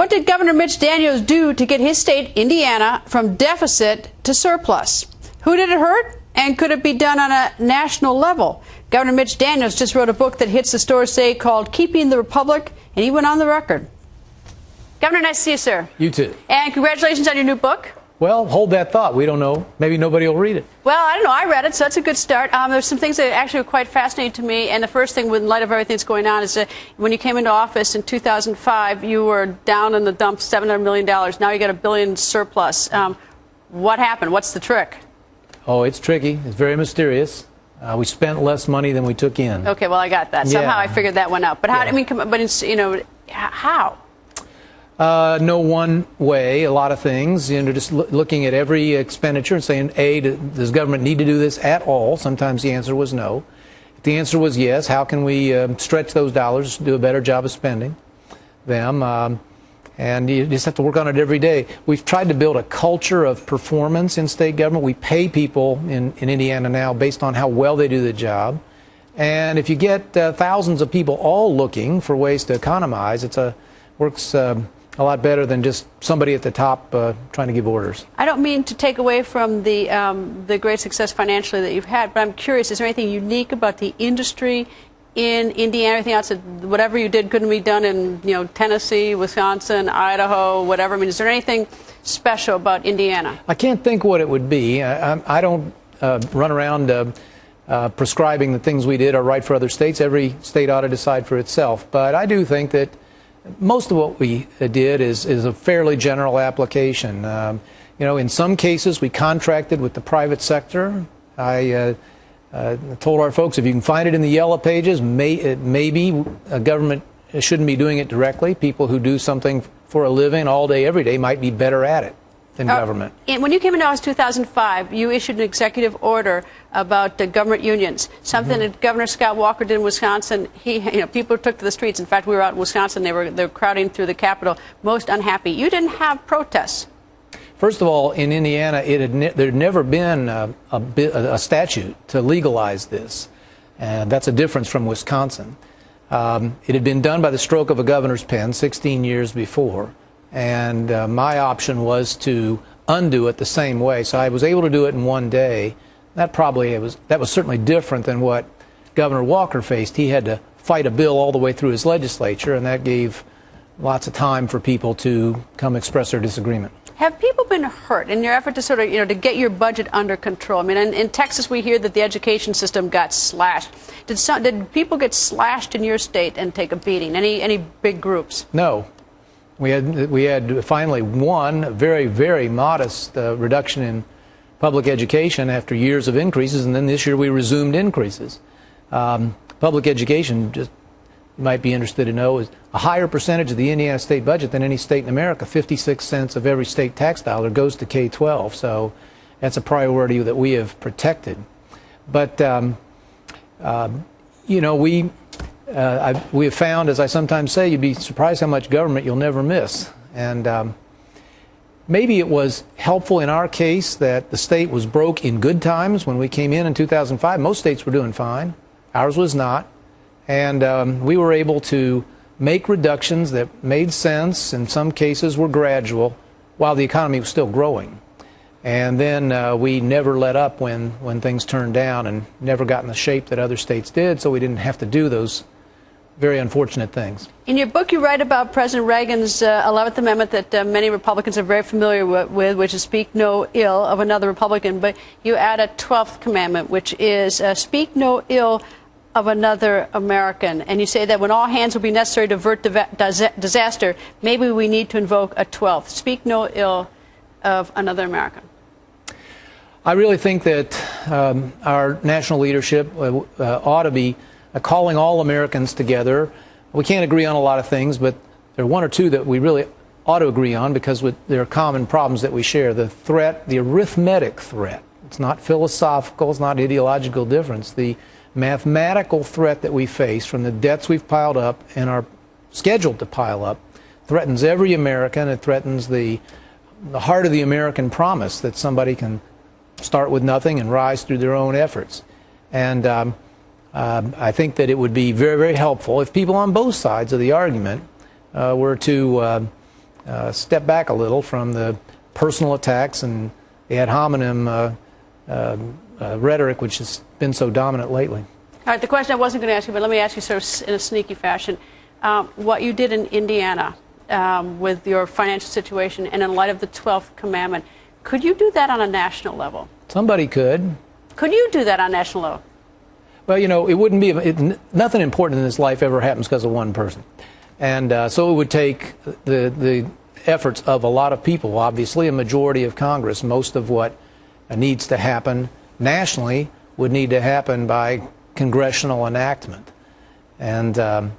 What did Governor Mitch Daniels do to get his state, Indiana, from deficit to surplus? Who did it hurt? And could it be done on a national level? Governor Mitch Daniels just wrote a book that hits the stores today called Keeping the Republic, and he went on the record. Governor, nice to see you, sir. You too. And congratulations on your new book. Well, hold that thought. We don't know. Maybe nobody will read it. Well, I don't know. I read it, so that's a good start. There's some things that actually were quite fascinating to me. And the first thing, in light of everything that's going on, is that when you came into office in 2005, you were down in the dumps, $700 million. Now you got $1 billion surplus. What happened? What's the trick? Oh, it's tricky. It's very mysterious. We spent less money than we took in. Okay, well, I got that. Somehow I figured that one out. But how? Yeah. I mean, but it's, how? No one way, a lot of things. Just looking at every expenditure and saying, does government need to do this at all? Sometimes the answer was no. If the answer was yes, how can we stretch those dollars, do a better job of spending them? And you just have to work on it every day. We've tried to build a culture of performance in state government. We pay people in Indiana now based on how well they do the job. And if you get thousands of people all looking for ways to economize, works a lot better than just somebody at the top trying to give orders. I don't mean to take away from the great success financially that you've had, but I'm curious, is there anything unique about the industry in Indiana, anything else that whatever you did couldn't be done in Tennessee, Wisconsin, Idaho, whatever? I mean, is there anything special about Indiana? I can't think what it would be. I don't run around prescribing the things we did are right for other states. Every state ought to decide for itself. But I do think that most of what we did is a fairly general application. In some cases we contracted with the private sector. I told our folks, if you can find it in the yellow pages, maybe a government shouldn't be doing it directly. People who do something for a living all day, every day might be better at it than government. When you came into office in 2005, you issued an executive order about government unions, something that Governor Scott Walker did in Wisconsin. People took to the streets. In fact, we were out in Wisconsin. They were crowding through the Capitol, most unhappy. You didn't have protests. First of all, in Indiana, there had never been a statute to legalize this. That's a difference from Wisconsin. It had been done by the stroke of a governor's pen 16 years before. And my option was to undo it the same way. So I was able to do it in one day. That was certainly different than what Governor Walker faced. He had to fight a bill all the way through his legislature, and that gave lots of time for people to come express their disagreement. Have people been hurt in your effort to sort of, to get your budget under control? I mean, in Texas, we hear that the education system got slashed. Did people get slashed in your state and take a beating? Any big groups? No. We had finally one very, very modest reduction in public education after years of increases, and then this year we resumed increases. Public education, just you might be interested to know, is a higher percentage of the Indiana state budget than any state in America. 56 cents of every state tax dollar goes to K-12, so that's a priority that we have protected. But we have found, as I sometimes say, you'd be surprised how much government you'll never miss. And maybe it was helpful in our case that the state was broke in good times when we came in 2005. Most states were doing fine. Ours was not. And we were able to make reductions that made sense, in some cases were gradual, while the economy was still growing. And then we never let up when things turned down, and never got in the shape that other states did, so we didn't have to do those very unfortunate things. In your book, you write about President Reagan's 11th Amendment that many Republicans are very familiar with, which is speak no ill of another Republican. But you add a 12th commandment, which is speak no ill of another American. And you say that when all hands will be necessary to avert disaster, maybe we need to invoke a 12th. Speak no ill of another American. I really think that our national leadership ought to be calling all Americans together. We can't agree on a lot of things, but there are one or two that we really ought to agree on because there are common problems that we share. The threat, the arithmetic threat. It's not philosophical, it's not ideological difference. The mathematical threat that we face from the debts we've piled up and are scheduled to pile up threatens every American. It threatens the heart of the American promise that somebody can start with nothing and rise through their own efforts. And I think that it would be very, very helpful if people on both sides of the argument were to step back a little from the personal attacks and the ad hominem rhetoric which has been so dominant lately. All right, the question I wasn't going to ask you, but let me ask you sort of in a sneaky fashion. What you did in Indiana with your financial situation and in light of the 12th commandment, could you do that on a national level? Somebody could. Could you do that on a national level? Well, you know, it wouldn't be, nothing important in this life ever happens because of one person. And so it would take the efforts of a lot of people, obviously a majority of Congress. Most of what needs to happen nationally would need to happen by congressional enactment. And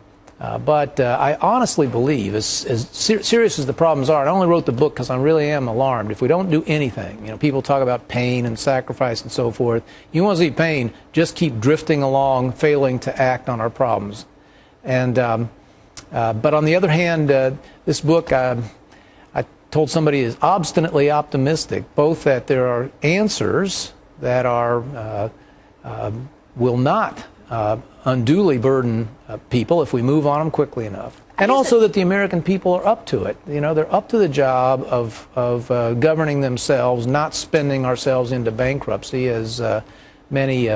but I honestly believe, as serious as the problems are, I only wrote the book because I really am alarmed. If we don't do anything, you know, people talk about pain and sacrifice and so forth. You want to see pain, just keep drifting along, failing to act on our problems. And but on the other hand, this book, I told somebody, is obstinately optimistic, both that there are answers that are will not unduly burden people if we move on them quickly enough. And also that the American people are up to it. You know, they're up to the job of governing themselves, not spending ourselves into bankruptcy as many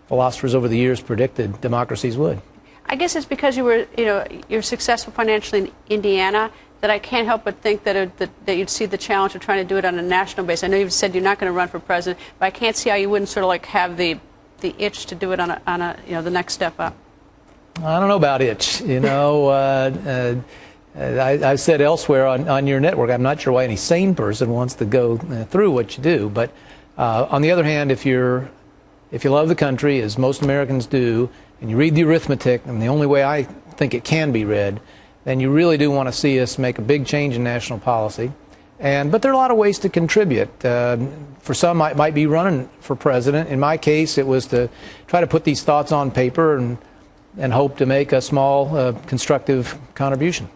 philosophers over the years predicted democracies would. I guess it's because you're successful financially in Indiana that I can't help but think that you'd see the challenge of trying to do it on a national basis. I know you've said you're not going to run for president, but I can't see how you wouldn't sort of like have the itch to do it on a the next step up. I don't know about itch. You know, I've said elsewhere on your network, I'm not sure why any sane person wants to go through what you do. But on the other hand, if you love the country, as most Americans do, and you read the arithmetic, and the only way I think it can be read, then you really do want to see us make a big change in national policy. But there are a lot of ways to contribute. For some, it might be running for president. In my case, it was to try to put these thoughts on paper and hope to make a small constructive contribution.